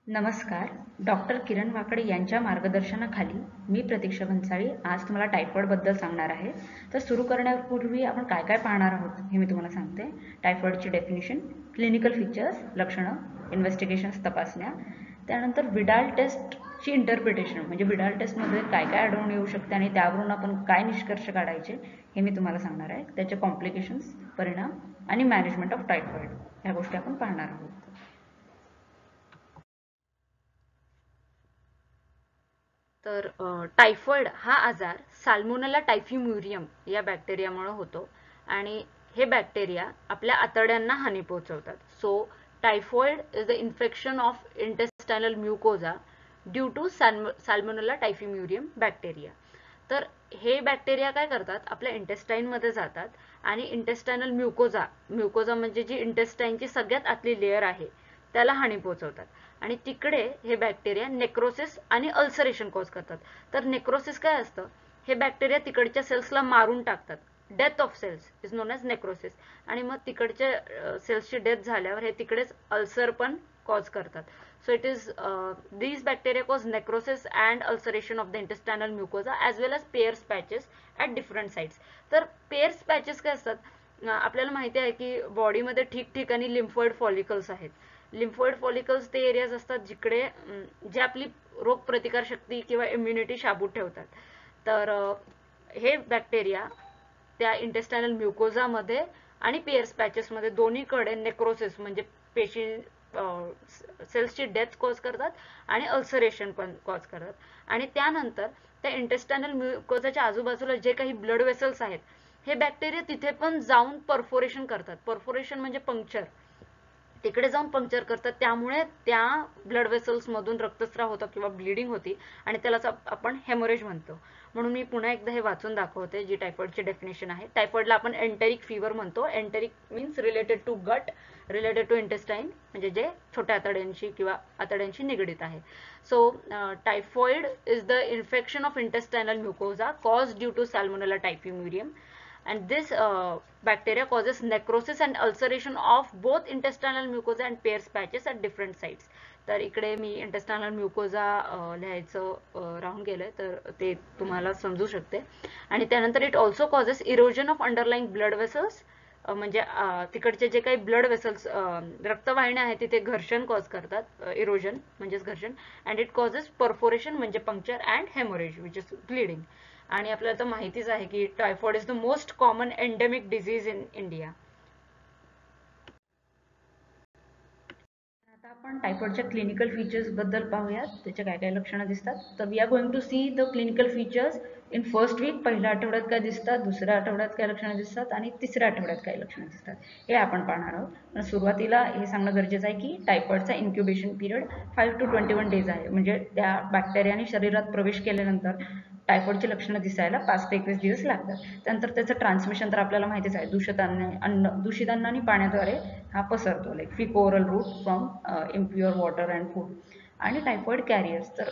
नमस्कार. डॉक्टर किरण वाकडे यांच्या मार्गदर्शनाखाली मी प्रतीक्षा भन्साळी आज तुम्हाला टायफॉईडबद्दल सांगणार आहे. तर सुरू करण्यापूर्वी आपण काय काय पाहणार आहोत हे मी तुम्हाला सांगते. टायफॉईडची डेफिनेशन, क्लिनिकल फीचर्स, लक्षणं, इन्व्हेस्टिगेशन्स तपासण्या, त्यानंतर विडाल टेस्टची इंटरप्रिटेशन म्हणजे विडाल टेस्टमध्ये काय काय आढळून येऊ शकते आणि त्यावरून आपण काय निष्कर्ष काढायचे हे मी तुम्हाला सांगणार आहे. त्याचे कॉम्प्लिकेशन्स, परिणाम आणि मॅनेजमेंट ऑफ टायफॉईड ह्या गोष्टी आपण पाहणार आहोत. तर टायफॉइड हा आजार साल्मोनेला टायफिम्युरियम या बॅक्टेरियामुळे होतो आणि हे बॅक्टेरिया आपल्या आतड्यांना हानी पोहोचवतात. So typhoid is the infection of intestinal mucosa due to salmonella typhimurium bacteria. तर हे बॅक्टेरिया काय करतात, आपल्या इंटेस्टाईनमध्ये जातात आणि इंटेस्टायनल म्युकोजा म्हणजे जी इंटेस्टाईनची सगळ्यात आतली लेयर आहे त्याला हानी पोहोचवतात आणि तिकडे हे बॅक्टेरिया नेक्रोसिस आणि अल्सरेशन कॉज करतात. तर नेक्रोसिस काय असतं, हे बॅक्टेरिया तिकडच्या सेल्सला मारून टाकतात. Death of cells is known as necrosis. आणि मग तिकडच्या सेल्सची डेथ झाल्यावर हे तिकडेच अल्सर पण कॉज करतात. So it is these bacteria cause necrosis and ulceration of the intestinal mucosa as well as Peyer's patches at different sites. तर Peyer's patches काय असतात, आपल्याला माहिती आहे की बॉडीमध्ये ठिकठिकाणी लिम्फोइड फॉलिकल्स आहेत. लिम्फोइड फॉलिकल्स ते एरियाज असतात जिकडे जे आपली रोगप्रतिकार शक्ती किंवा इम्युनिटी शाबूत ठेवतात. तर हे बॅक्टेरिया त्या इंटेस्टायनल म्युकोजामध्ये आणि पेयर्स पॅचेसमध्ये दोन्हीकडे नेक्रोसिस म्हणजे पेशी सेल्सची डेथ कॉज करतात आणि अल्सरेशन पण कॉज करतात. आणि त्यानंतर त्या इंटेस्टायनल म्युकोजाच्या आजूबाजूला जे काही ब्लड वेसल्स आहेत हे बॅक्टेरिया तिथे पण जाऊन परफोरेशन करतात. परफोरेशन म्हणजे पंक्चर, तिकडे जाऊन पंक्चर करतात. त्यामुळे त्या ब्लड वेसल्स मधून रक्तस्राव होतो किंवा ब्लिडिंग होती आणि त्यालाच आपण हेमोरेज म्हणतो. म्हणून मी पुन्हा एकदा हे वाचून दाखवते जी टायफॉइडची डेफिनेशन आहे. टायफॉइडला आपण एंटेरिक फीवर म्हणतो. Enteric means related to gut, related to intestine म्हणजे जे छोट्या आतड्यांशी किंवा आतड्यांशी निगडित आहे. So typhoid is the infection of intestinal mucosa caused due to salmonella typhimurium and this bacteria causes necrosis and ulceration of both intestinal mucosa and Peyer's patches at different sites. तर इकडे मी इंटेस्टायनल म्युकोजा लिहायचं राहून गेलंय तर ते तुम्हाला समजू शकते. आणि त्यानंतर it also causes erosion of underlying blood vessels म्हणजे तिकडचे जे काही ब्लड वेसल्स रक्तवाहिन्या आहेत तिथे घर्षण कॉज करतात. इरोजन म्हणजेच घर्षण. अँड इट कॉजेस परफोरेशन म्हणजे puncture and haemorrhage which is bleeding. आणि आपल्याला तर माहितीच आहे की typhoid is the most common endemic disease in India. आता आपण टायफॉइडच्या क्लिनिकल फीचर्स बद्दल पाहूयात. त्याचे काय काय लक्षणं दिसतात. तर we are going to see the clinical features in first week. पहिल्या आठवड्यात काय दिसतात, दुसऱ्या आठवड्यात काय लक्षणं दिसतात आणि तिसऱ्या आठवड्यात काय लक्षणं दिसतात हे आपण पाहणार आहोत. पण सुरुवातीला हे सांगणं गरजेचं आहे की टायफॉइडचा इन्क्युबेशन पिरियड 5 to 21 डेज आहे. म्हणजे त्या बॅक्टेरियाने शरीरात प्रवेश केल्यानंतर टायफॉइडची लक्षणं दिसायला 5 ते 21 दिवस लागतात. त्यानंतर त्याचं ट्रान्समिशन तर आपल्याला माहितीच आहे, दूषित अन्न आणि पाण्याद्वारे हा पसरतो. Like faeco oral route from impure water and food. आणि टायफॉइड कॅरियर्स, तर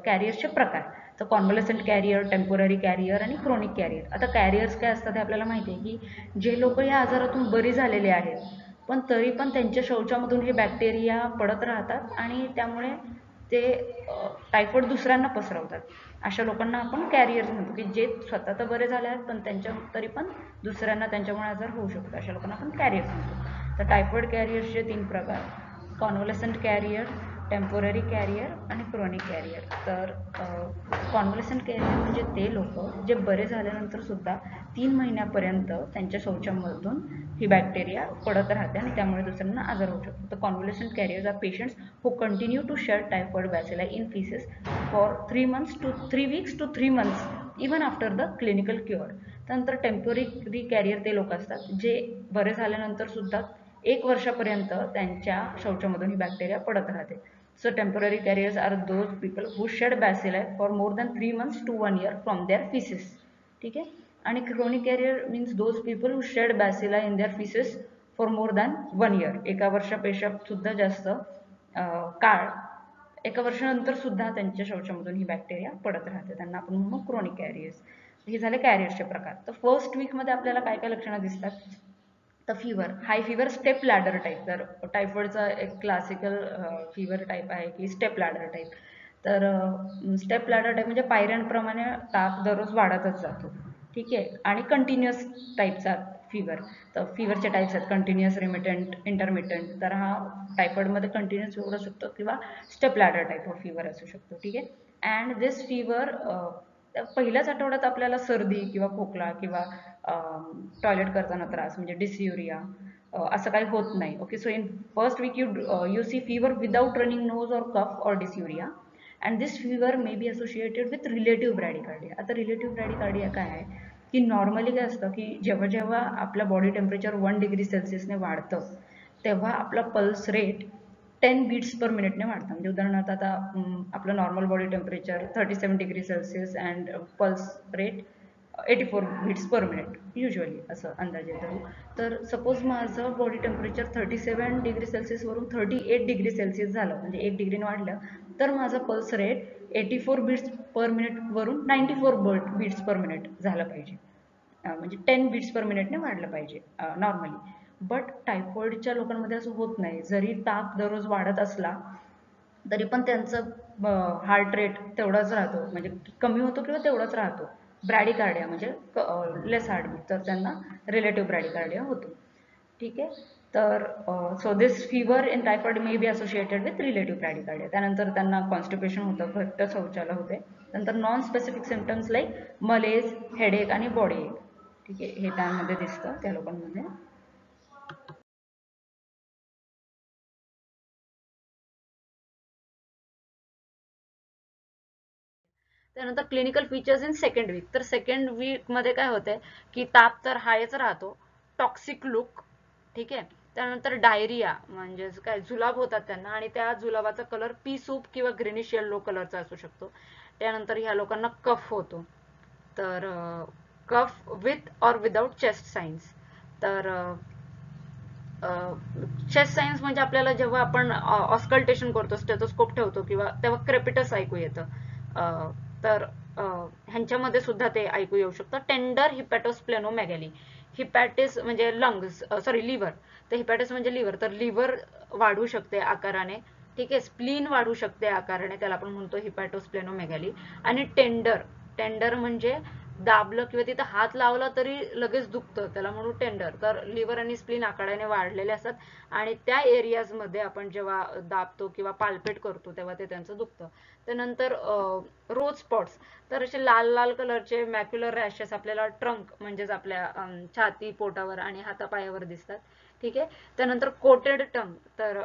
कॅरियर्सचे प्रकार, तर कॉन्व्हॅलेसंट कॅरियर, टेम्पोररी कॅरियर आणि क्रोनिक कॅरियर. आता कॅरियर्स काय असतात हे आपल्याला माहिती आहे की जे लोक या आजारातून बरी झालेले आहेत पण तरी पण त्यांच्या शौचामधून हे बॅक्टेरिया पडत राहतात आणि त्यामुळे ते टायफॉइड दुसऱ्यांना पसरवतात. अशा लोकांना आपण कॅरियर्स म्हणतो की जे स्वतः तर बरे झाले आहेत पण त्यांच्या तरी पण दुसऱ्यांना त्यांच्यामुळे आजार होऊ शकतो. अशा लोकांना आपण कॅरियर्स म्हणतो. तर टायफॉइड कॅरियर्सचे 3 प्रकार, कॉन्व्हॅलेसंट कॅरियर, टेम्पोररी कॅरियर आणि क्रोनिक कॅरियर. तर कॉन्व्हॅलेसंट कॅरियर म्हणजे ते लोक जे बरे झाल्यानंतर सुद्धा 3 महिन्यापर्यंत त्यांच्या शौचामधून ही बॅक्टेरिया पडत राहते आणि त्यामुळे दुसऱ्यांना आजार होऊ शकतो. तर convalescent carriers are patients who continue to shed typhoid bacilli in faeces for 3 weeks to 3 months even after the clinical cure. त्यानंतर टेम्पोररी कॅरियर ते लोक असतात जे बरे झाल्यानंतर सुद्धा 1 वर्षापर्यंत त्यांच्या शौचामधून ही बॅक्टेरिया पडत राहते. So temporary carriers are those people who shed bacilli for more than 3 months to 1 year from their faeces. ठीक आहे. आणि chronic carrier means those people who shed bacilli in their faeces for more than 1 year. 1 वर्षापेक्षा सुद्धा जास्त काळ, 1 वर्षानंतर सुद्धा त्यांच्या शौचामधून ही बॅक्टेरिया पडत राहते. त्यांना आपण म्हणू क्रोनिक कॅरियर्स. हे झाले कॅरियर्सचे प्रकार. तर फर्स्ट वीकमध्ये आपल्याला काय काय लक्षणं दिसतात. तर फिवर, हाय फिवर स्टेप लॅडर टाईप. तर टायफॉइडचा एक क्लासिकल फिवर टाईप आहे की स्टेप लॅडर टाईप. तर स्टेप लॅडर टाईप म्हणजे पायऱ्यांप्रमाणे ताप दररोज वाढतच जातो. ठीक आहे. आणि कंटिन्युअस टाईपचा फिवर. तर फिवरचे टाईप्स आहेत कंटिन्युअस, रिमिटंट, इंटरमिटंट. तर हा टायफॉइडमध्ये कंटिन्युअस फिवर असू शकतो किंवा step ladder type of fever असू शकतो. ठीक आहे. अँड दिस फिवर पहिल्याच आठवड्यात आपल्याला सर्दी किंवा खोकला किंवा टॉयलेट करताना त्रास म्हणजे डिस्युरिया असं काही होत नाही. Okay. So in first week you see fever without running nose or cough or dysuria. And this fever may be associated with relative bradycardia. आता रिलेटिव्ह ब्रॅडिकार्डिया काय आहे की नॉर्मली काय असतं की जेव्हा जेव्हा आपलं बॉडी टेम्परेचर 1 डिग्री सेल्सिअसने वाढतं तेव्हा आपला पल्स रेट 10 बीट्स पर मिनिटने वाढतं. म्हणजे उदाहरणार्थ आता आपलं normal body temperature 37 degree Celsius and pulse rate 84 beats per minute usually असं अंदाजे धरू. तर सपोज माझं बॉडी टेम्परेचर 37 डिग्री सेल्सिअसवरून 38 डिग्री सेल्सिअस झालं म्हणजे 1 डिग्रीने वाढलं तर माझा पल्स रेट 84 बीट्स पर मिनिटवरून 94 बीट्स पर मिनिट झालं पाहिजे. म्हणजे 10 बीट्स पर मिनिटने वाढलं पाहिजे नॉर्मली. बट टायफॉइडच्या लोकांमध्ये असं होत नाही. जरी ताप दररोज वाढत असला तरी पण त्यांचं हार्ट रेट तेवढाच राहतो म्हणजे कमी होतो किंवा तेवढाच राहतो. ब्रॅडिकार्डिया म्हणजे लेस हार्टबीट तर त्यांना रिलेटिव्ह ब्रॅडिकार्डिया होतो. ठीक आहे. तर so this fever in typhoid may be associated with relative bradycardia. त्यानंतर त्यांना कॉन्स्टिपेशन होतं, घट्ट शौचाला होते. नंतर non specific symptoms like malaise, headache आणि बॉडी एक. ठीक आहे. हे त्यामध्ये दिसतं त्या लोकांमध्ये. त्यानंतर clinical features in second week. तर सेकंड वीक मध्ये काय होतंय की ताप तर हायच राहतो, टॉक्सिक लुक. ठीक आहे. त्यानंतर डायरिया म्हणजे काय जुलाब होतात त्यांना आणि त्या जुलाबाचा कलर पी सूप किंवा ग्रीनिश येल्लो कलरचा असू शकतो. त्यानंतर ह्या लोकांना कफ होतो. तर cough with or without chest signs. तर चेस्ट सायन्स म्हणजे आपल्याला जेव्हा आपण ऑस्कल्टेशन करतो, स्टेथोस्कोप ठेवतो किंवा तेव्हा क्रेपिटस ऐकू येतं. तर ह्यांच्यामध्ये सुद्धा ते ऐकू येऊ शकतं. टेंडर हिपॅटोस्प्लेनोमेगॅली. हिपॅटिस म्हणजे लंग्स, सॉरी लिव्हर. तर हिपॅटिस म्हणजे लिव्हर. तर लिव्हर वाढू शकते आकाराने. ठीक आहे. स्प्लीन वाढू शकते आकाराने, त्याला आपण म्हणतो हिपॅटोस्प्लेनोमेगॅली. आणि टेंडर, टेंडर म्हणजे दाबलं किंवा तिथं हात लावला तरी लगेच दुखतं, त्याला म्हणू टेंडर. तर लिव्हर आणि स्प्लीन आकाराने वाढलेले असतात आणि त्या एरियाजमध्ये आपण जेव्हा दाबतो किंवा पाल्पेट करतो तेव्हा ते त्यांचं दुखतं. त्यानंतर रोज स्पॉट्स. तर असे लाल लाल कलरचे मॅक्युलर रॅशेस आपल्याला ट्रंक म्हणजेच आपल्या छाती, पोटावर आणि हातापायावर दिसतात. ठीक आहे. त्यानंतर कोटेड टंग. तर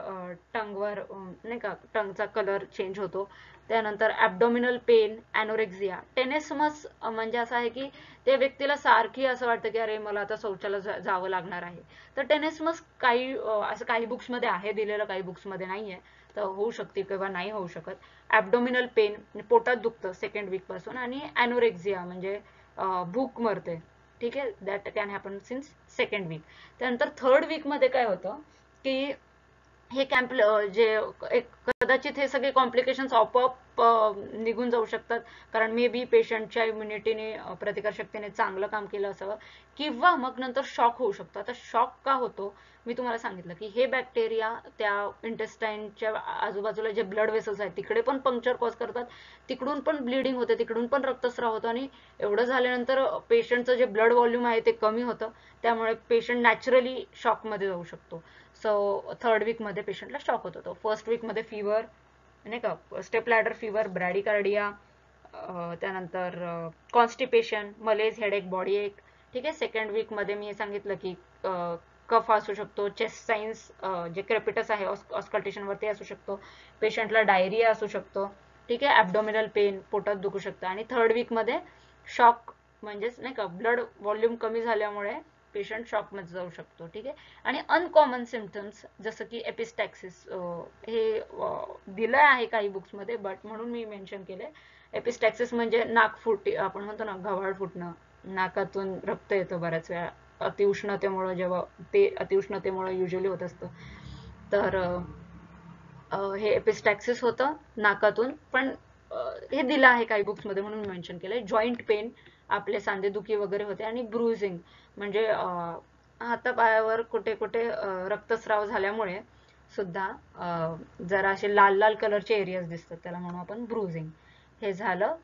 टंगवर नाही का टंगचा कलर चेंज होतो. त्यानंतर ॲब्डोमिनल पेन, ॲनोरेक्झिया. टेनेस्मस म्हणजे असं आहे की त्या व्यक्तीला सारखी असं वाटतं की अरे मला आता शौचाला जावं लागणार आहे. तर टेनेस्मस काही असं काही बुक्समध्ये आहे दिलेलं, काही बुक्समध्ये नाही आहे. तर होऊ शकते किंवा नाही होऊ शकत. ॲब्डोमिनल पेन, पोटात दुखतं सेकंड वीक पासून. आणि ॲनोरेक्झिया म्हणजे भूक मरते. ठीक आहे. That can happen since second week. त्यानंतर थर्ड वीकमध्ये काय होतं की हे कॅम्प जे एक कदाचित हे सगळे कॉम्प्लिकेशन्स आपोआप निघून जाऊ शकतात. कारण मे बी पेशंटच्या इम्युनिटीने, प्रतिकारशक्तीने चांगलं काम केलं असावं किंवा मग नंतर शॉक होऊ शकतो. आता शॉक का होतो मी तुम्हाला सांगितलं की हे बॅक्टेरिया त्या इंटेस्टाईनच्या आजूबाजूला जे ब्लड वेसल्स आहेत तिकडे पण पंक्चर कॉज करतात, तिकडून पण ब्लिडिंग होते, तिकडून पण रक्तस्राव होतो आणि एवढं झाल्यानंतर पेशंटचं जे ब्लड व्हॉल्यूम आहे ते कमी होतं. त्यामुळे पेशंट नॅचरली शॉकमध्ये जाऊ शकतो. सो थर्ड वीकमध्ये पेशंटला शॉक होत होतो. फर्स्ट वीकमध्ये फिवर नाही का, स्टेप लॅडर फिवर, ब्रॅडिकार्डिया, त्यानंतर कॉन्स्टिपेशन, मलेज, हेडेक, बॉडी एक. ठीक आहे. सेकंड वीकमध्ये मी हे सांगितलं की कफ असू शकतो, चेस्ट साइन्स जे क्रेपिटस आहे ऑस्कल्टेशनवर ते असू शकतो, पेशंटला डायरिया असू शकतो. ठीक आहे. ॲब्डोमिनल पेन, पोटात दुखू शकतं. आणि थर्ड वीकमध्ये शॉक म्हणजेच नाही का ब्लड व्हॉल्यूम कमी झाल्यामुळे पेशंट शॉकमध्ये जाऊ शकतो. ठीक आहे. आणि अनकॉमन सिम्पटम्स जसं की एपिस्टॅक्सिस, हे दिलं आहे काही बुक्समध्ये बट म्हणून मी मेन्शन केलंय. एपिस्टॅक्सिस म्हणजे नाक फुटी, आपण म्हणतो ना घवाड फुटणं, नाकातून रक्त येतं बऱ्याच वेळा अतिउष्णतेमुळे, जेव्हा ते अतिउष्णतेमुळे युजली होत असतं. तर हे एपिस्टॅक्सिस होतं नाकातून. पण हे दिलं आहे काही बुक्समध्ये म्हणून मेन्शन केलंय. जॉईंट पेन, आपले सांधेदुखी वगैरे होते. आणि ब्रुझिंग म्हणजे हातापायावर कुठे कुठे रक्तस्राव झाल्यामुळे सुद्धा जरा असे लाल लाल कलरचे एरियाज दिसतात, त्याला म्हणू आपण ब्रुझिंग. हे झालं.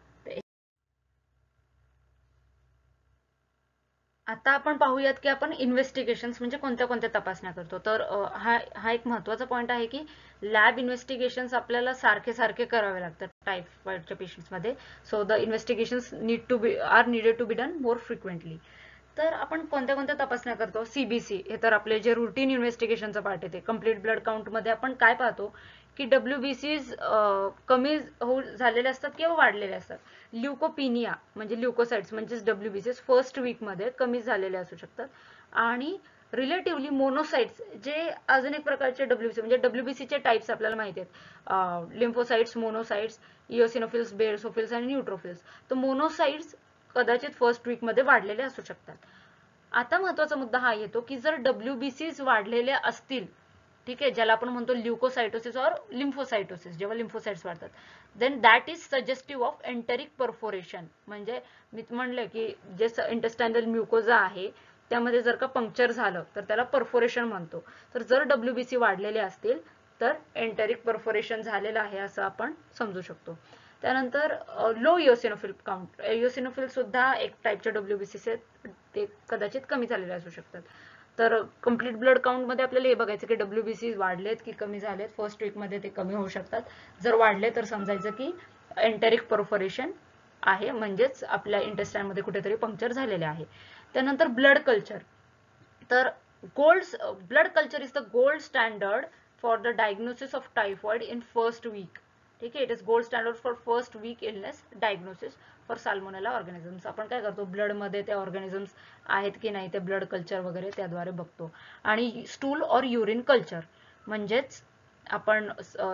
आता आपण पाहूयात की आपण इन्व्हेस्टिगेशन्स म्हणजे कोणत्या कोणत्या तपासण्या करतो. तर हा एक महत्त्वाचा पॉईंट आहे की लॅब इन्व्हेस्टिगेशन्स आपल्याला सारखे सारखे करावे लागतात टायफॉइडच्या पेशंट्समध्ये. So the investigations needed to be done more frequently. तर आपण कोणत्या कोणत्या तपासण्या करतो. सीबीसी हे तर आपले जे रुटीन इन्व्हेस्टिगेशनचं पार्ट येते. कम्प्लीट ब्लड काउंटमध्ये आपण काय पाहतो की WBCs कमी झालेले असतात किंवा वाढलेले असतात. ल्युकोपिनिया म्हणजे ल्युकोसाइट्स म्हणजेच WBCs फर्स्ट वीकमध्ये कमी झालेले असू शकतात. आणि रिलेटिव्हली मोनोसाइट्स जे अजून एक प्रकारचे WBC म्हणजे WBCचे टाइप्स आपल्याला माहिती आहेत. लिम्फोसाइट्स, मोनोसाइट्स, इओसिनोफिल्स, बेसोफिल्स आणि न्यूट्रोफिल्स. तर मोनोसाइट्स कदाचित फर्स्ट वीकमध्ये वाढलेले असू शकतात. आता महत्वाचा मुद्दा हा येतो की जर WBCs वाढलेले असतील, ठीक आहे, ज्याला आपण म्हणतो ल्युकोसाइटोसिस और लिम्फोसाइटोसिस, जेव्हा लिम्फोसाइट्स वाढतात, then that is suggestive of enteric perforation. म्हणजे मी म्हणले की जे इंटेस्टाइनल म्युकोजा आहे त्यामध्ये जर का पंक्चर झालं तर त्याला परफोरेशन म्हणतो. तर जर WBC वाढलेले असतील तर एंटेरिक परफोरेशन झालेलं आहे असं आपण समजू शकतो. त्यानंतर लो इओसिनोफिल काउंट. इओसिनोफिल सुद्धा एक टाईपचे WBC आहेत, ते कदाचित कमी झालेले असू शकतात. तर कम्प्लीट ब्लड काउंट मध्ये आपल्याला हे बघायचं की WBC वाढलेत की कमी झालेत. फर्स्ट वीक मध्ये ते कमी होऊ शकतात. जर वाढले तर समजायचं की एंटेरिक परफोरेशन आहे, म्हणजेच आपल्या इंटेस्टाइन मध्ये कुठेतरी पंक्चर झालेले आहे. त्यानंतर ब्लड कल्चर. तर blood culture is the gold standard for the diagnosis of typhoid in first week. ठीक आहे, it is gold standard for first week illness diagnosis for salmonella organisms. आपण काय करतो, ब्लड मध्ये ते ऑर्गॅनिझम्स आहेत की नाही ते ब्लड कल्चर वगैरे त्याद्वारे बघतो. आणि स्टूल और युरिन कल्चर म्हणजेच आपण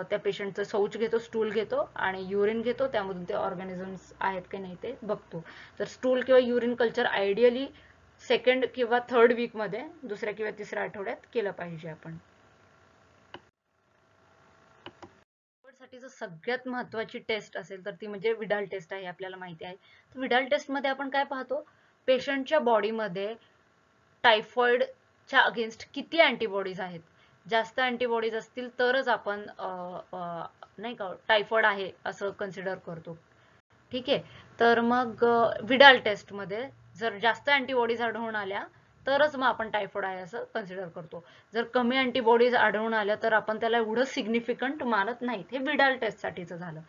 त्या पेशंटचं शौच घेतो, स्टूल घेतो आणि युरिन घेतो, त्यामधून ते ऑर्गॅनिझम्स आहेत की नाही ते बघतो. तर स्टूल किंवा युरिन कल्चर आयडियली सेकंड किंवा थर्ड वीक मध्ये, दुसऱ्या किंवा तिसऱ्या आठवड्यात केलं पाहिजे आपण. साठी सगळ्यात महत्वाची टेस्ट असेल तर ती म्हणजे विडाल टेस्ट आहे, आपल्याला माहिती आहे. तर विडाल टेस्ट मध्ये आपण काय पाहतो, पेशंटच्या बॉडीमध्ये टायफॉइडच्या अगेन्स्ट किती अँटीबॉडीज आहेत. जास्त अँटीबॉडीज असतील तरच आपण नाही का टायफॉइड आहे असं कन्सिडर करतो. ठीक आहे, तर मग विडाल टेस्ट मध्ये जर जास्त अँटीबॉडीज आढळून आल्या तरच मग आपण टायफॉइड आहे असं कन्सिडर करतो. जर कमी अँटीबॉडीज आढळून आल्या तर आपण त्याला एवढं सिग्निफिकंट मानत नाहीत. हे विडाल टेस्ट साठीचं झालं.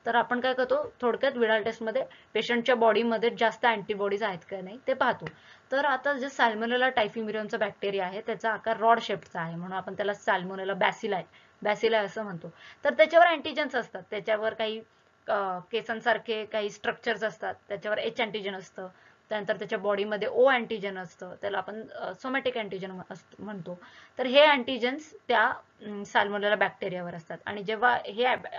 तर आपण काय करतो, थोडक्यात विडाल टेस्ट मध्ये पेशंटच्या बॉडीमध्ये जास्त अँटीबॉडीज आहेत का नाही ते पाहतो. तर आता जे सॅल्मोनेला टायफिम्युरियमचा बॅक्टेरिया आहे त्याचा आकार रॉड शेपचा आहे, म्हणून आपण त्याला सॅल्मोनेला बॅसिलाई असं म्हणतो. तर त्याच्यावर अँटीजन्स असतात, त्याच्यावर काही केसांसारखे काही स्ट्रक्चर्स असतात, त्याच्यावर H अँटीजन असतं. त्यानंतर त्याच्या बॉडीमध्ये O अँटीजन असतं, त्याला आपण सोमॅटिक अँटीजन म्हणतो. तर हे अँटीजन्स त्या सॅल्मोनेला बॅक्टेरियावर असतात. आणि जेव्हा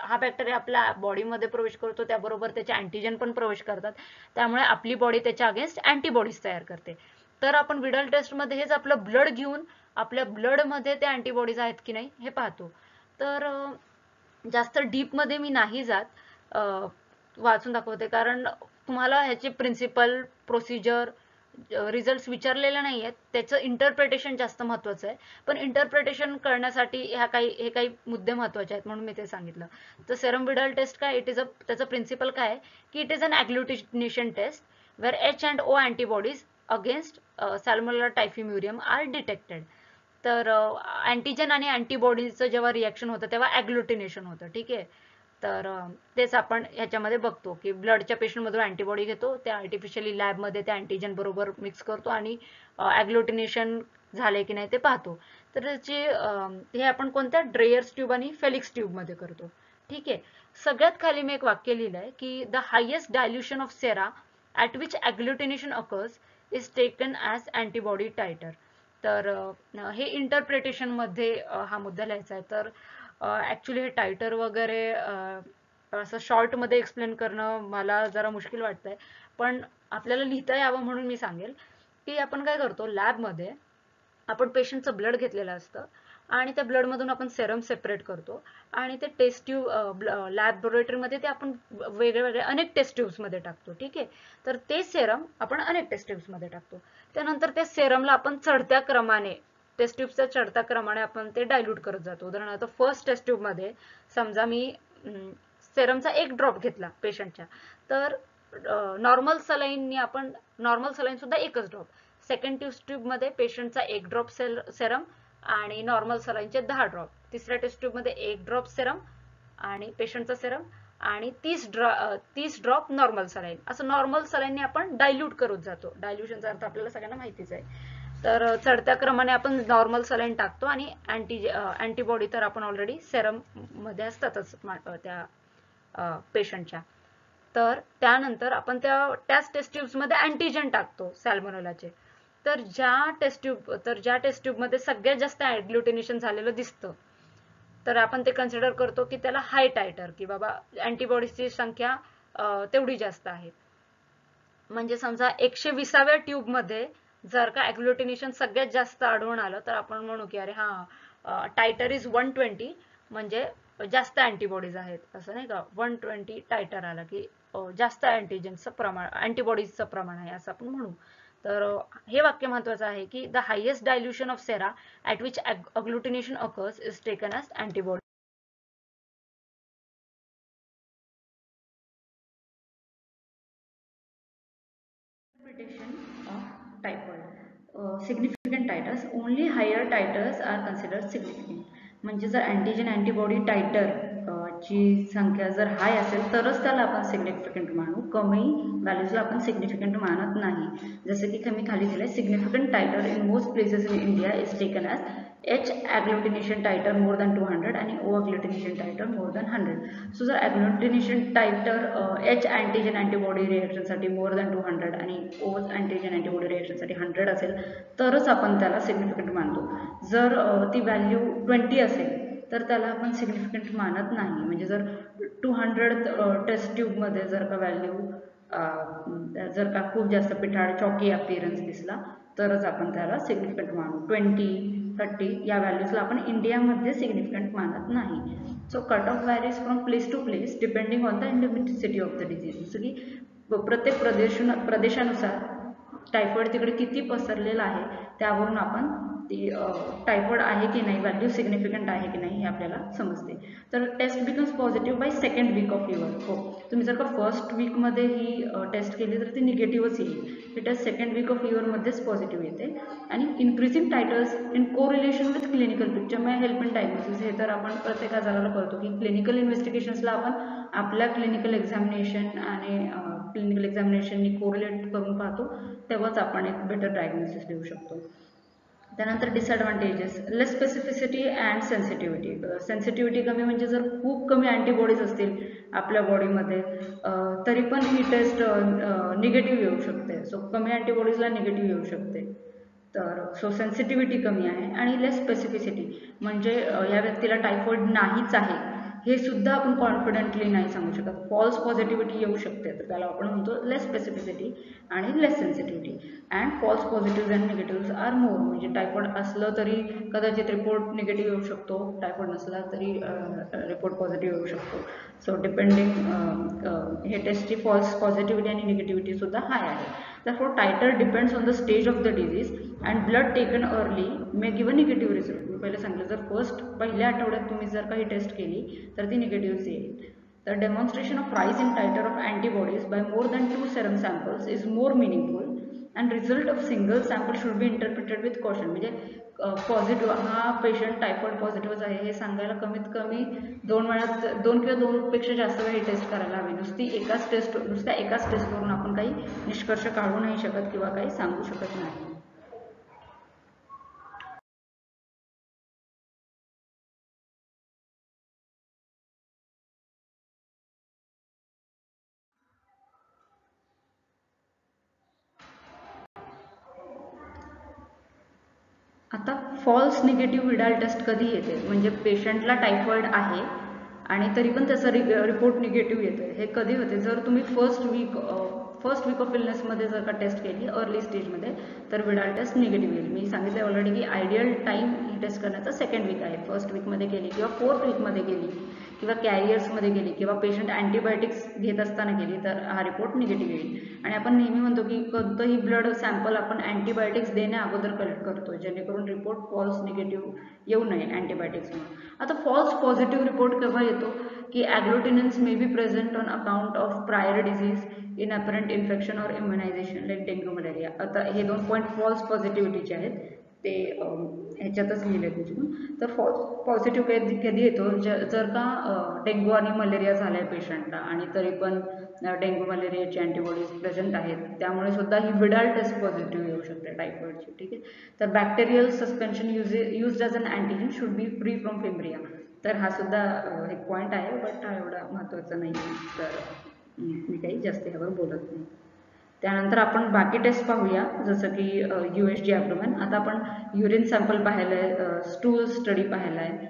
हा बॅक्टेरिया आपल्या बॉडीमध्ये प्रवेश करतो त्याबरोबर त्याचे अँटीजन पण प्रवेश करतात, त्यामुळे आपली बॉडी त्याच्या अगेन्स्ट अँटीबॉडीज तयार करते. तर आपण विडल टेस्टमध्ये हेच आपलं ब्लड घेऊन आपल्या ब्लडमध्ये ते अँटीबॉडीज आहेत की नाही हे पाहतो. तर जास्त डीप मध्ये मी नाही जात, वाचून दाखवते, कारण तुम्हाला ह्याचे प्रिन्सिपल, प्रोसिजर, रिझल्ट विचारलेले नाही आहेत, त्याचं इंटरप्रिटेशन जास्त महत्वाचं आहे. पण इंटरप्रिटेशन करण्यासाठी हे काही मुद्दे महत्वाचे आहेत म्हणून मी ते सांगितलं. तर सेरम विडाल टेस्ट काय, त्याचं प्रिन्सिपल काय आहे की it is an agglutination test where H and O antibodies against salmonella typhimurium are detected. तर अँटीजन आणि अँटीबॉडीजचं जेव्हा रिॲक्शन होतं तेव्हा ॲग्लुटिनेशन होतं. ठीक आहे, तर तेच आपण ह्याच्यामध्ये बघतो की ब्लडच्या पेशंटमधून अँटीबॉडी घेतो, त्या आर्टिफिशियली लॅबमध्ये त्या अँटीजन बरोबर मिक्स करतो आणि ॲग्लुटिनेशन झाले की नाही ते पाहतो. तर त्याची हे आपण कोणत्या ड्रेयर्स ट्यूब आणि फेलिक्स ट्यूबमध्ये करतो. ठीक आहे, सगळ्यात खाली मी एक वाक्य लिहिलं आहे की the highest dilution of sera at which agglutination occurs is taken as antibody titer. तर हे इंटरप्रिटेशन मध्ये हा मुद्दा लिहायचा आहे. तर ऍक्च्युली हे टायटर वगैरे असं शॉर्ट मध्ये एक्सप्लेन करणं मला जरा मुश्किल वाटतंय, पण आपल्याला लिहिता यावं म्हणून मी सांगेल की आपण काय करतो, लॅबमध्ये आपण पेशंटचं ब्लड घेतलेलं असतं आणि त्या ब्लडमधून आपण सेरम सेपरेट करतो आणि ते टेस्ट ट्यूब लॅबोरेटरीमध्ये ते आपण वेगळे अनेक टेस्ट ट्यूब्समध्ये टाकतो. ठीक आहे, तर ते सेरम आपण अनेक टेस्ट ट्यूब्समध्ये टाकतो. त्यानंतर त्या सेरमला आपण चढत्या क्रमाने टेस्ट ट्यूबच्या चढत्या क्रमाने आपण ते डायल्यूट करत जातो. उदाहरणार्थ फर्स्ट टेस्ट ट्यूबमध्ये समजा मी सेरमचा एक ड्रॉप घेतला पेशंटच्या, तर नॉर्मल सलाईननी आपण नॉर्मल सलाईन सुद्धा एकच ड्रॉप. सेकंड टेस्ट ट्यूबमध्ये पेशंटचा एक ड्रॉप सेरम आणि नॉर्मल सलाईनचे 10 ड्रॉप. तिसऱ्या टेस्ट ट्यूबमध्ये एक ड्रॉप सेरम आणि पेशंटचा सेरम आणि 30 ड्रॉप नॉर्मल सलाईन. असं नॉर्मल सलाईनने आपण डायल्यूट करत जातो. डायल्यूशनचा अर्थ आपल्याला सगळ्यांना माहितीच आहे. तर चढत्या क्रमाने आपण नॉर्मल सलाईन टाकतो आणि अँटीबॉडी तर आपण ऑलरेडी सेरम मध्ये असतातच त्या पेशंटच्या. तर त्यानंतर आपण त्याच टेस्ट ट्यूब्समध्ये अँटीजन टाकतो सॅल्मोनेलाचे. तर ज्या टेस्ट ट्यूबमध्ये सगळ्यात जास्त ॲग्लुटिनेशन झालेलं दिसतं, तर आपण ते कन्सिडर करतो की त्याला हाय टायटर, की बाबा अँटीबॉडीजची संख्या तेवढी जास्त आहे. म्हणजे समजा 120व्या ट्यूबमध्ये जर का ॲग्लुटिनेशन सगळ्यात जास्त आढळून आलं, तर आपण म्हणू की अरे हा टायटर इज 120, म्हणजे जास्त अँटीबॉडीज आहेत, असं नाही का. 120 टायटर आला की जास्त अँटीजनचं प्रमाण, अँटीबॉडीजचं प्रमाण आहे असं आपण म्हणू. तर हे वाक्य महत्वाचं आहे की the highest dilution of sera at which agglutination occurs is taken as antibody. Interpretation of typhoid. Significant titers, only higher titers are considered significant. म्हणजे जर अँटीजन अँटीबॉडी टायटर ची संख्या जर हाय असेल तरच त्याला आपण सिग्निफिकंट मानू. कमी व्हॅल्यूजला आपण सिग्निफिकंट मानत नाही. जसं की मी खाली दिलंय, significant titer in most places in India is taken as H agglutination titer more than 200 आणि O agglutination titer more than 100. So जर agglutination titer H antigen antibody reaction साठी more than 200 आणि O antigen antibody reaction साठी 100 असेल तरच आपण त्याला significant मानतो. जर ती व्हॅल्यू 20 असेल तर त्याला आपण सिग्निफिकंट मानत नाही. म्हणजे जर 200 टेस्ट ट्यूबमध्ये जर का व्हॅल्यू जर का खूप जास्त पिठाळ चॉकी अपीअरन्स दिसला तरच आपण त्याला सिग्निफिकंट मानू. 20, 30 या व्हॅल्यूजला आपण इंडियामध्ये सिग्निफिकंट मानत नाही. So cut off varies from place to place depending on the individuality of the disease. जसं की प्रत्येक प्रदेशानुसार टायफॉइड तिकडे किती पसरलेला आहे त्यावरून आपण ती टायफॉइड आहे की नाही, व्हॅल्यू सिग्निफिकंट आहे की नाही हे आपल्याला समजते. तर test becomes positive by second week of fever. हो, तुम्ही जर का फर्स्ट वीकमध्ये ही टेस्ट केली तर ती निगेटिव्हच येईल. ही टेस्ट सेकंड वीक ऑफ फिवरमध्येच पॉझिटिव्ह येते. आणि increasing titers in correlation with clinical picture may help in diagnosis. हे तर आपण प्रत्येक आजाराला करतो की क्लिनिकल इन्व्हेस्टिगेशन्सला आपण आपल्या क्लिनिकल एक्झामिनेशन आणि क्लिनिकल एक्झामिनेशननी कोरिलेट करून पाहतो, तेव्हाच आपण एक बेटर डायग्नोसिस देऊ शकतो. त्यानंतर disadvantages, less specificity and sensitivity. Sensitivity कमी म्हणजे जर खूप कमी अँटीबॉडीज असतील आपल्या बॉडीमध्ये तरी पण ही टेस्ट निगेटिव्ह येऊ शकते. सो कमी अँटीबॉडीजला निगेटिव्ह येऊ शकते. तर सो सेन्सिटिव्हिटी कमी आहे. आणि लेस स्पेसिफिसिटी म्हणजे या व्यक्तीला टायफॉइड नाहीच आहे हे सुद्धा आपण कॉन्फिडेंटली नाही सांगू शकत. फॉल्स पॉझिटिव्हिटी येऊ शकते, तर त्याला आपण म्हणतो लेस स्पेसिफिसिटी आणि less sensitivity. And false positive and negative are more. म्हणजे टायफॉइड असलं तरी कदाचित रिपोर्ट निगेटिव्ह येऊ शकतो, टायफॉइड नसला तरी रिपोर्ट पॉझिटिव्ह येऊ शकतो. सो डिपेंडिंग हे टेस्टची फॉल्स पॉझिटिव्हिटी आणि निगेटिव्हिटी सुद्धा हाय आहे. Therefore, titer depends on the stage of the disease and blood taken early may give a negative result. मी पहिले सांगितलं, जर पहिल्या आठवड्यात तुम्ही जर काही टेस्ट केली तर ती निगेटिव्ह येईल. The demonstration of rise in titer of antibodies by more than 2 serum samples is more meaningful and result of single sample should be interpreted with caution. म्हणजे पॉझिटिव्ह हा पेशंट टायफॉइड पॉझिटिव्ह आहे हे सांगायला कमीत कमी 2 किंवा 2 पेक्षा जास्त वेळी टेस्ट करायला हवी. नुसत्या एकाच टेस्टवरून आपण काही निष्कर्ष काढू नाही शकत किंवा काही सांगू शकत नाही. आता फॉल्स निगेटिव्ह विडाल टेस्ट कधी येते, म्हणजे पेशंटला टायफॉइड आहे आणि तरी पण त्याचा रिपोर्ट निगेटिव्ह येतो. हे कधी होते, जर तुम्ही फर्स्ट वीक ऑफ इलनेसमध्ये जर का टेस्ट केली अर्ली स्टेजमध्ये तर विडाल टेस्ट निगेटिव्ह येईल. मी सांगितलं ऑलरेडी की आयडियल टाईम ही टेस्ट करण्याचा सेकंड वीक आहे. फर्स्ट वीकमध्ये केली किंवा फोर्थ वीकमध्ये केली किंवा कॅरियर्समध्ये गेली किंवा पेशंट अँटीबायोटिक्स घेत असताना गेली तर हा रिपोर्ट निगेटिव्ह येईल. आणि आपण नेहमी म्हणतो की कोणतंही ब्लड सॅम्पल आपण अँटीबायोटिक्स देण्या अगोदर कलेक्ट करतो जेणेकरून रिपोर्ट फॉल्स निगेटिव्ह येऊ नये अँटीबायोटिक्समुळे. आता फॉल्स पॉझिटिव्ह रिपोर्ट केव्हा येतो की agglutinins may be present on account of prior disease inapparent infection or immunization like dengue malaria. आता हे 2 पॉईंट फॉल्स पॉझिटिव्हिटीचे आहेत ते ह्याच्यातच लिहिले त्याच्यातून. तर फॉल्स पॉझिटिव्ह कधी येतो जर का डेंग्यू आणि मलेरिया झाला आहे पेशंटला आणि तरी पण डेंग्यू मलेरियाची अँटीबॉडीज प्रेझेंट आहेत त्यामुळे सुद्धा ही विडाल टेस्ट पॉझिटिव्ह येऊ शकते टायफॉइडची. ठीक आहे. तर bacterial suspension use as an antigen should be free from fimbriae. तर हा सुद्धा एक पॉईंट आहे बट हा एवढा महत्त्वाचा नाही आहे तर मी काही जास्त ह्यावर बोलत नाही. त्यानंतर आपण बाकी टेस्ट पाहूया जसं की USG ॲब्डोमेन. आता आपण युरिन सॅम्पल पाहिलं आहे, स्टूल स्टडी पाहिला आहे.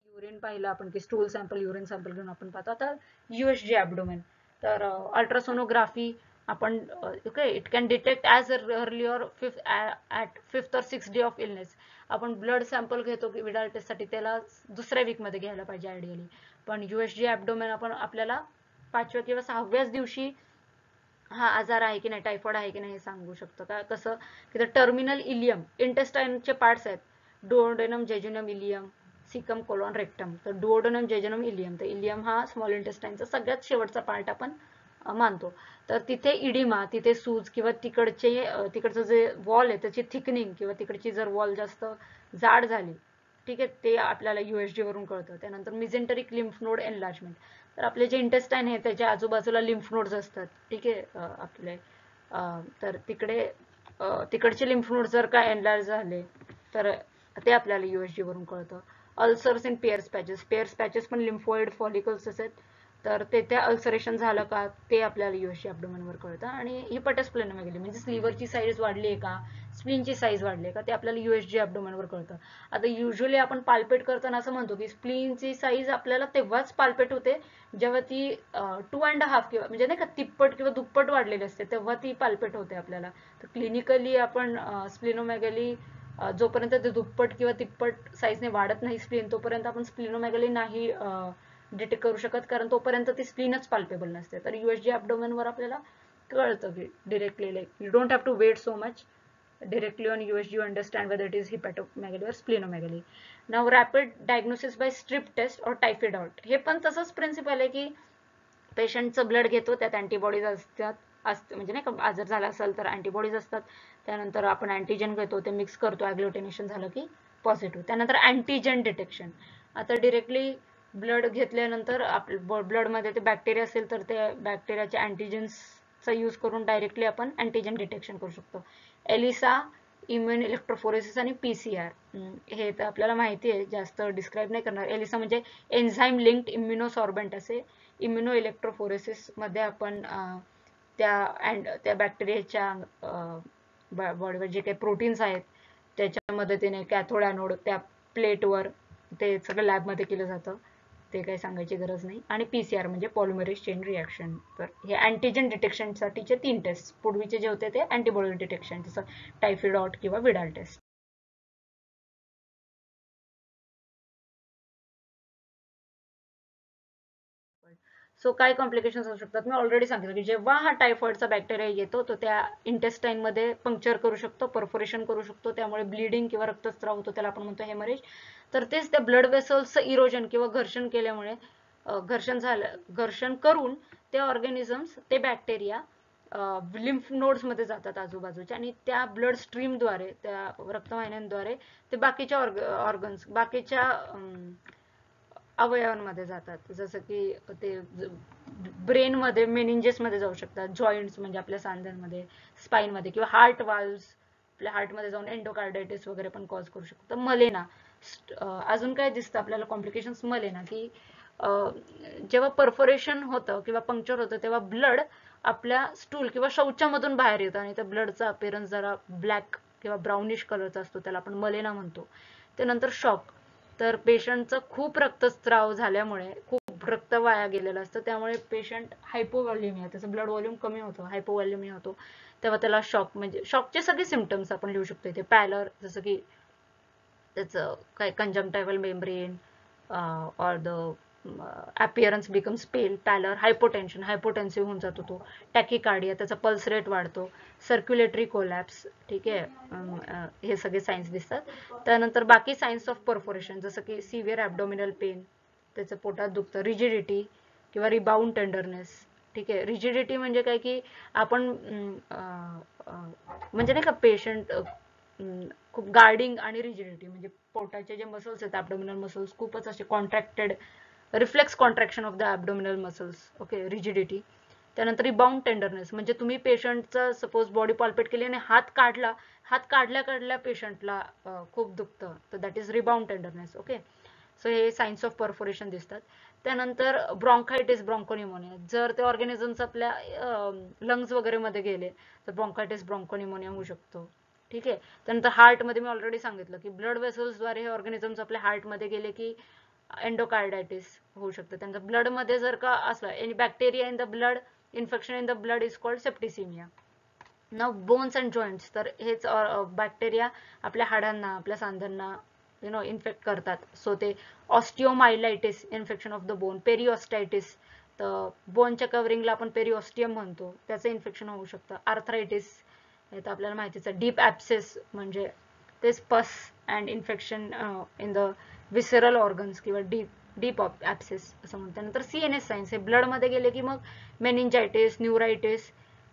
युरिन पाहिलं आपण की स्टूल सॅम्पल युरिन सॅम्पल घेऊन आपण पाहतो. आता USG ॲब्डोमेन तर अल्ट्रासोनोग्राफी आपण okay it can detect as early or fifth और 6th डे ऑफ इलनेस. आपण ब्लड सॅम्पल घेतो की विडाल टेस्टसाठी त्याला दुसऱ्या वीकमध्ये घ्यायला पाहिजे आयडियली. पण USG ॲब्डोमेन आपण आपल्याला 5व्या किंवा 6व्याच दिवशी हा आजार आहे की नाही टायफॉइड आहे की नाही हे सांगू शकतो. का कसं की टर्मिनल इलियम इंटेस्टाईनचे पार्ट्स आहेत duodenum jejunum ileum caecum colon rectum. तर डुओडेनम जेजुनम इलियम तर इलियम हा स्मॉल इंटेस्टाईनचा सगळ्यात शेवटचा पार्ट आपण मानतो. तर तिथे इडिमा तिथे सूज किंवा तिकडचं जे वॉल आहे त्याची थिकनिंग किंवा तिकडची जर वॉल जास्त जाड झाली ठीक आहे ते आपल्याला USG वरून कळतं. त्यानंतर मिझेंटरिक लिम्फ नोड एनलार्जमेंट तर आपले जे इंटेस्टाईन आहे त्याच्या आजूबाजूला लिम्फ नोड्स असतात ठीक आहे आपले तर तिकडचे लिम्फ नोड जर का एनलार्ज झाले तर ते आपल्याला USG वरून कळतं. अल्सर्स इन पेअर्स पॅचेस पण लिम्फोइड फॉलिकल्स आहेत तर ते अल्सरेशन झालं का ते आपल्याला USG ॲब्डोमेनवर कळतं. आणि हिपॅटोस्प्लेनोमेगाली म्हणजे स्लीव्हरची साईज वाढली आहे का स्प्लीनची साईज वाढली आहे का ते आपल्याला USG ॲब्डोमेनवर कळतं. आता युजली आपण पाल्पेट करताना असं म्हणतो की स्प्लीनची साईज आपल्याला तेव्हाच पाल्पेट होते जेव्हा ती 2.5 किंवा म्हणजे नाही का तिप्पट किंवा दुप्पट वाढलेली असते तेव्हा ती पाल्पेट होते आपल्याला. तर क्लिनिकली आपण स्प्लिनोमेगाली जोपर्यंत ते दुप्पट किंवा तिप्पट साईजने वाढत नाही स्प्लीन तोपर्यंत आपण स्प्लिनोमेगाली नाही डिटेक्ट करू शकत कारण तोपर्यंत ती स्प्लीनच पाल्पेबल नसते. तर USG ॲब्डोमेनवर आपल्याला कळतं की directly like you don't have to wait so much directly on USG you understand whether it is hepatomegaly or splenomegaly. Now rapid diagnosis by strip test or typhoid. हे पण तसंच प्रिन्सिपल आहे की पेशंटचं ब्लड घेतो त्यात अँटीबॉडीज असतात म्हणजे नाही का आजार झाला असेल तर अँटीबॉडीज असतात. त्यानंतर आपण अँटीजन घेतो ते मिक्स करतो ॲग्लुटिनेशन झालं की पॉझिटिव्ह. त्यानंतर अँटीजन डिटेक्शन. आता डिरेक्टली ब्लड घेतल्यानंतर ब्लडमध्ये ते बॅक्टेरिया असेल तर त्या बॅक्टेरियाच्या अँटीजन्सचा यूज करून डायरेक्टली आपण अँटीजन डिटेक्शन करू शकतो. एलिसा इम्युन इलेक्ट्रोफोरेसिस आणि PCR हे तर आपल्याला माहिती आहे जास्त डिस्क्राईब नाही करणार. एलिसा म्हणजे एन्झाईम लिंक्ड इम्युनोसॉर्बंट असे इम्युनो इलेक्ट्रोफोरेसिस मध्ये आपण त्या बॅक्टेरियाच्या बॉडीवर जे काही प्रोटीन्स आहेत त्याच्या मदतीने कॅथोड ॲनोड त्या प्लेटवर ते सगळं लॅबमध्ये केलं जातं ते काही सांगायची गरज नाही. आणि PCR म्हणजे पॉलिमरेज चेन रिॲक्शन. तर हे अँटीजन डिटेक्शनसाठीचे 3 टेस्ट पूर्वीचे जे होते ते अँटीबॉडी डिटेक्शन जसं टायफॉइड किंवा विडाल टेस्ट. सो काय कॉम्प्लिकेशन्स असू शकतात मी ऑलरेडी सांगितलं की जेव्हा हा टायफॉइडचा बॅक्टेरिया येतो तो त्या इंटेस्टाईनमध्ये पंक्चर करू शकतो परफोरेशन करू शकतो त्यामुळे ब्लिडिंग किंवा रक्तस्राव होतो त्याला आपण म्हणतो हेमरेज. तर तेच त्या ब्लड वेसल्सचं इरोजन किंवा घर्षण केल्यामुळे घर्षण करून ते ऑर्गॅनिझम्स ते बॅक्टेरिया लिम्फ नोड्समध्ये जातात आजूबाजूच्या आणि त्या ब्लड स्ट्रीमद्वारे त्या रक्तवाहिन्यांद्वारे ते बाकीच्या ऑर्गन्स बाकीच्या अवयवांमध्ये जातात जसं की ते ब्रेनमध्ये मेनिंजेसमध्ये जाऊ शकतात जॉईंट्स म्हणजे आपल्या सांध्यांमध्ये स्पाईनमध्ये किंवा हार्ट वाल्व्स आपल्या हार्टमध्ये जाऊन एंडोकार्डायटिस वगैरे पण कॉज करू शकतो. मलेना अजून काय दिसतं आपल्याला कॉम्प्लिकेशन्स मलेना की जेव्हा परफोरेशन होतं किंवा पंक्चर होतं तेव्हा ब्लड आपल्या स्टूल किंवा शौचामधून बाहेर येतं आणि त्या ब्लडचा अपिअरन्स जरा ब्लॅक किंवा ब्राउनिश कलरचा असतो त्याला आपण मलेना म्हणतो. त्यानंतर शॉक तर पेशंटचं खूप रक्तस्राव झाल्यामुळे खूप रक्त वाया गेलेलं असतं, त्यामुळे पेशंट हायपोव्हॉल्युमिया, त्याचं ब्लड व्हॉल्यूम कमी होतं, हायपोव्हॉल्युमिया होतो, तेव्हा त्याला शॉक, म्हणजे शॉकचे सगळे सिम्पटम्स आपण लिहू शकतो इथे. पॅलर, जसं की त्याचं काय conjunctival membrane or the appearance becomes pale, pallor, hypotension, hypotensive होऊन जातो तो, टॅकिकार्डिया, त्याचा पल्स रेट वाढतो, सर्क्युलेटरी कोलॅप्स, ठीक आहे, हे सगळे सायन्स दिसतात. त्यानंतर बाकी सायन्स ऑफ परफोरेशन, जसं की सिव्हिअर ॲब्डोमिनल पेन, त्याचं पोटात दुखतं, रिजिडिटी किंवा रिबाउंड टेंडरनेस, ठीक आहे. रिजिडिटी म्हणजे काय की आपण म्हणजे नाही का पेशंट खूप गार्डिंग आणि रिजिडिटी म्हणजे पोटाचे जे मसल्स आहेत ॲब्डोमिनल मसल्स खूपच असे contracted, reflex contraction of the abdominal muscles, okay, rigidity. त्यानंतर रिबाउंड टेंडरनेस म्हणजे तुम्ही पेशंटचा सपोज बॉडी पॉल्पेट केली आणि हात काढला, हात काढल्या काढल्या पेशंटला खूप दुखतं, तर that is rebound tenderness, okay. So हे सायन्स ऑफ परफोरेशन दिसतात. त्यानंतर ब्रॉन्कायटिस, ब्रॉन्कोनिमोनिया, जर ते ऑर्गॅनिझम्स आपल्या लंग्स वगैरे मध्ये गेले तर ब्रॉन्कायटिस, ब्रॉन्कोनिमोनिया होऊ शकतो, ठीक आहे. त्यानंतर हार्टमध्ये मी ऑलरेडी सांगितलं की ब्लड वेसल्सद्वारे हे ऑर्गॅनिझम्स आपल्या हार्टमध्ये गेले की एंडोकार्डायटिस होऊ शकतं. त्यांचं ब्लडमध्ये जर का असलं any bacteria in the blood, infection in the blood is called septicaemia. Now bones and joints, तर हेच बॅक्टेरिया आपल्या हाडांना, आपल्या सांध्यांना इन्फेक्ट करतात. सो ते ऑस्टिओमायलायटिस, इन्फेक्शन ऑफ द बोन, पेरिऑस्टायटिस, तर बोनच्या कव्हरिंगला आपण पेरिऑस्टियम म्हणतो, त्याचं इन्फेक्शन होऊ शकतं. आर्थरायटिस, हे तर आपल्याला माहितीच आहे. डीप ॲप्सेस म्हणजे तेच पस अँड इन्फेक्शन इन द विसरल ऑर्गन्स किंवा डीप ॲप्सेस असं म्हणतात. नंतर CNS सायन्स, हे ब्लडमध्ये गेले की मग मेनिंजायटिस, न्यूरायटिस,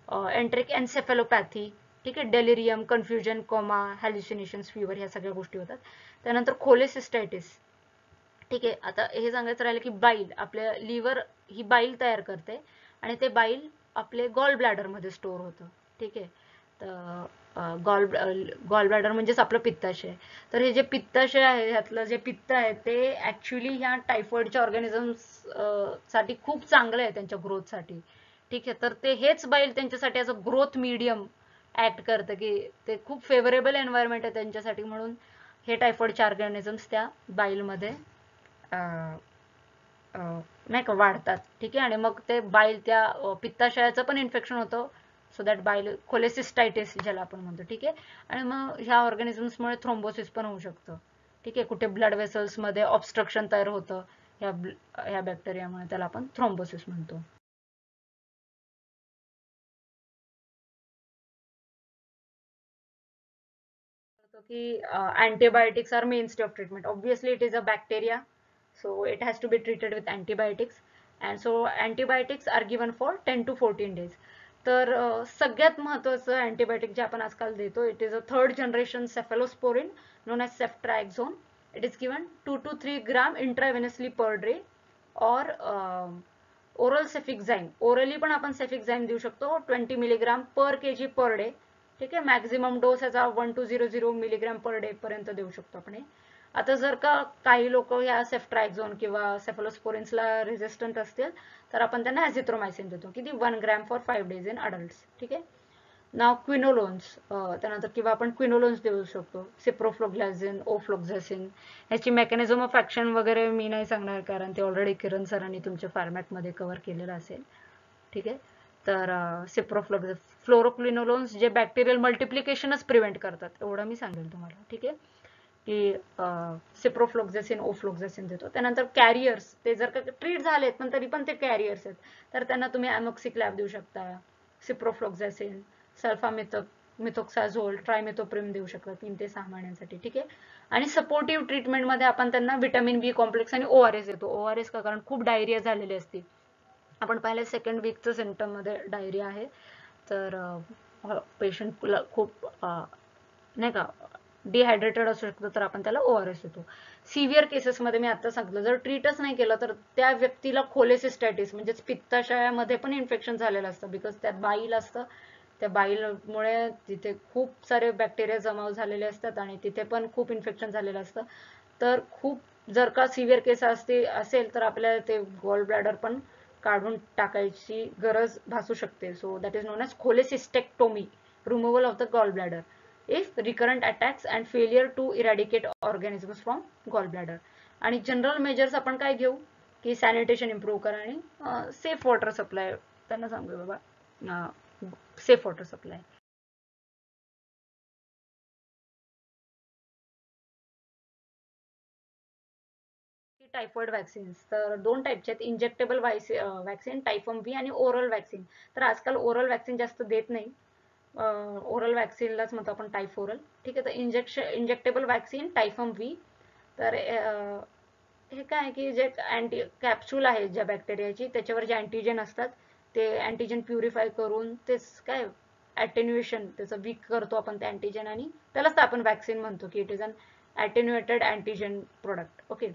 एंट्रिक एन्सेफॅलोपॅथी, ठीक आहे, डेलिरियम, कन्फ्युजन, कोमा, हॅल्युसिनेशन्स, फीवर, ह्या सगळ्या गोष्टी होतात. त्यानंतर खोलेसिस्टायटिस, ठीक आहे. आता हे सांगायचं राहिलं की बाईल, आपल्या लिव्हर ही बाईल तयार करते आणि ते बाईल आपले गॉल ब्लॅडरमध्ये स्टोअर होतं, ठीक आहे. तर गॉल ब्लॅडर म्हणजेच आपलं पित्ताशय. तर हे जे पित्ताशय आहे, ह्यातलं जे पित्त आहे ते ऍक्च्युली ह्या टायफॉइडच्या ऑर्गॅनिझम्स साठी खूप चांगलं आहे त्यांच्या ग्रोथसाठी, ठीक आहे. तर ते हेच बाईल त्यांच्यासाठी as a growth medium act करतं, की ते खूप फेवरेबल एन्व्हायरमेंट आहे त्यांच्यासाठी, म्हणून हे टायफॉइडचे ऑर्गॅनिझम्स त्या बाईलमध्ये नाही का वाढतात, ठीक आहे. आणि मग ते बाईल त्या पित्ताशयाचं पण इन्फेक्शन होतं, सो दॅट बाईल खोलेसिस्टायटिस ज्याला आपण म्हणतो, ठीक आहे. आणि मग ह्या ऑर्गॅनिझम्समुळे थ्रोम्बोसिस पण होऊ शकतं, ठीक आहे. कुठे ब्लड वेसल्समध्ये ऑब्स्ट्रक्शन तयार होतं ह्या बॅक्टेरियामुळे, त्याला आपण थ्रोम्बोसिस म्हणतो. की antibiotics are mainstay of treatment. Obviously, it is a bacteria, so it has to be treated with antibiotics. And so antibiotics are given for 10 to 14 days. तर सगळ्यात महत्त्वाचं अँटीबायोटिक जे आपण आजकाल देतो, it is a third generation cephalosporin known as ceftriaxone. It is given 2 to 3 gram intravenously per day, और oral cefixime, orally पण आपण सेफिक्झाईम देऊ शकतो 20 milligram per KG per day, ठीक आहे. मॅक्झिमम डोस याचा 1200 मिलीग्राम पर डे पर्यंत देऊ शकतो आपण. आता जर का काही लोक या सेफ्ट्राक्झोन किंवा सेफलोस्पोरिन्सला रेझिस्टंट असतील तर आपण त्यांना ॲझिथ्रोमायसिन देतो, किती 1 gram for 5 days in adults, ठीक आहे. नाव क्विनोलोन्स, त्यानंतर किंवा आपण क्विनोलोन्स देऊ शकतो, सिप्रोफ्लोक्झॅसिन, ओफ्लोक्झॅसिन. ह्याची मेकॅनिझम ऑफ ऍक्शन वगैरे मी नाही सांगणार, कारण ते ऑलरेडी किरण सरांनी तुमच्या फॉर्मॅटमध्ये कव्हर केलेलं असेल, ठीक आहे. तर फ्लोरोक्विनोलोन्स जे बॅक्टेरियल मल्टिप्लिकेशनच प्रिव्हेंट करतात, एवढं मी सांगेल तुम्हाला, ठीक आहे. की सिप्रोफ्लोक्झॅसिन, ओफ्लोक्झॅसिन देतो. त्यानंतर कॅरियर्स, ते जर का ट्रीट झालेत पण तरी पण ते कॅरियर्स आहेत, तर त्यांना तुम्ही अमोक्सिक्लॅब देऊ शकता, सिप्रोफ्लोक्झॅसिन, मिथोक्साझोल, ट्रायमिथोप्रिम देऊ शकता 3 ते 6 महिन्यांसाठी, ठीक आहे. आणि सपोर्टिव्ह ट्रीटमेंटमध्ये आपण त्यांना व्हिटॅमिन बी कॉम्प्लेक्स आणि ORS देतो. ORS का, कारण खूप डायरिया झालेली असते. आपण पाहिलं सेकंड वीकचं सिम्पटम मध्ये डायरिया आहे, तर पेशंटला खूप नाही का डिहायड्रेटेड असू शकतं, तर आपण त्याला ORS देतो. सिव्हिअर केसेसमध्ये मी आता सांगितलं, जर ट्रीटच नाही केलं तर त्या व्यक्तीला खोलेसिस्टायटिस म्हणजेच पित्ताशयामध्ये पण इन्फेक्शन झालेलं असतं, बिकॉज त्यात बाईल असतं. त्या बाईलमुळे तिथे खूप सारे बॅक्टेरिया जमा झालेले असतात आणि तिथे पण खूप इन्फेक्शन झालेलं असतं. तर खूप जर का सिव्हिअर केस असेल तर आपल्याला ते गॉल ब्लॅडर पण काढून टाकायची गरज भासू शकते. So that is known as cholecystectomy, removal of the gall bladder if recurrent attacks and failure to eradicate organisms from gall bladder. आणि जनरल मेजर्स आपण काय घेऊ, की सॅनिटेशन इम्प्रूव्ह करा आणि सेफ वॉटर सप्लाय त्यांना सांगू बाबा safe water supply. Typhoid vaccines तर 2 टाईपचे आहेत, इंजेक्टेबल वॅक्सिन टायफॉम व्ही आणि ओरल वॅक्सिन. तर आजकाल ओरल वॅक्सिन जास्त देत नाही, ओरल वॅक्सिनलाच म्हणतो आपण टायफोरल. ठीक आहे, तर इंजेक्टेबल वॅक्सिन टायफॉम व्ही. तर हे काय की जे कॅप्सूल आहे ज्या बॅक्टेरियाची त्याच्यावर जे अँटीजेन असतात ते अँटीजेन प्युरिफाय करून तेच काय ॲटेन्युएशन त्याचं वीक करतो आपण ते अँटीजेन आणि त्यालाच आपण वॅक्सिन म्हणतो की it is an attenuated antigen product. Okay,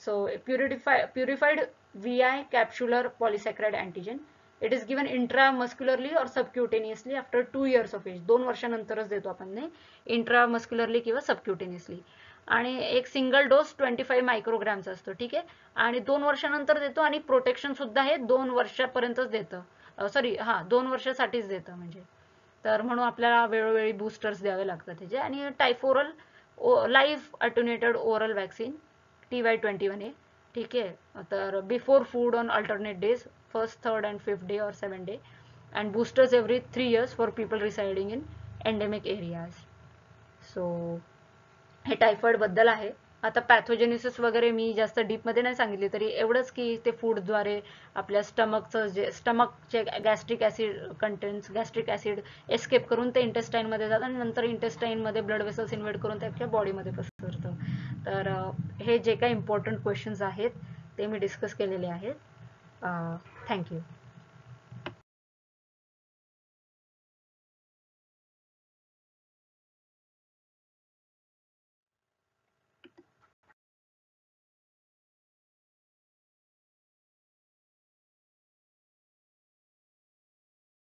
so purified VI capsular polysaccharide antigen. It is given intramuscularly or subcutaneously after 2 years of age. 2 वर्षानंतरच देतो आपण ने इंट्रामस्क्युलरली किंवा सबक्युटेनियसली. आणि एक सिंगल डोस 25 मायक्रोग्रॅमचा असतो. ठीक आहे, आणि 2 वर्षानंतर देतो आणि प्रोटेक्शन सुद्धा हे 2 वर्षापर्यंतच देतं. सॉरी 2 वर्षासाठीच देतं म्हणजे. तर म्हणून आपल्याला वेळोवेळी बूस्टर्स द्यावे लागतात त्याचे. आणि Typhoral live attenuated oral vaccine TY21A. ठीक आहे, तर before food on alternate days, first, third and fifth day और 7th day, and boosters every 3 years for people residing in endemic areas. So हे टायफॉइड बद्दल आहे. आता पॅथोजेनेसिस वगैरे मी जास्त डीपमध्ये नाही सांगितली, तरी एवढंच की ते फूडद्वारे आपल्या स्टमकचे gastric acid contents, gastric acid escape करून ते इंटेस्टाईनमध्ये जातात आणि नंतर इंटेस्टाईनमध्ये ब्लड वेसल्स इन्व्हेट करून ते अख्ख्या बॉडीमध्ये पसरतं. तर हे जे काही इम्पॉर्टंट क्वेश्चन्स आहेत ते मी डिस्कस केलेले आहेत. थँक्यू.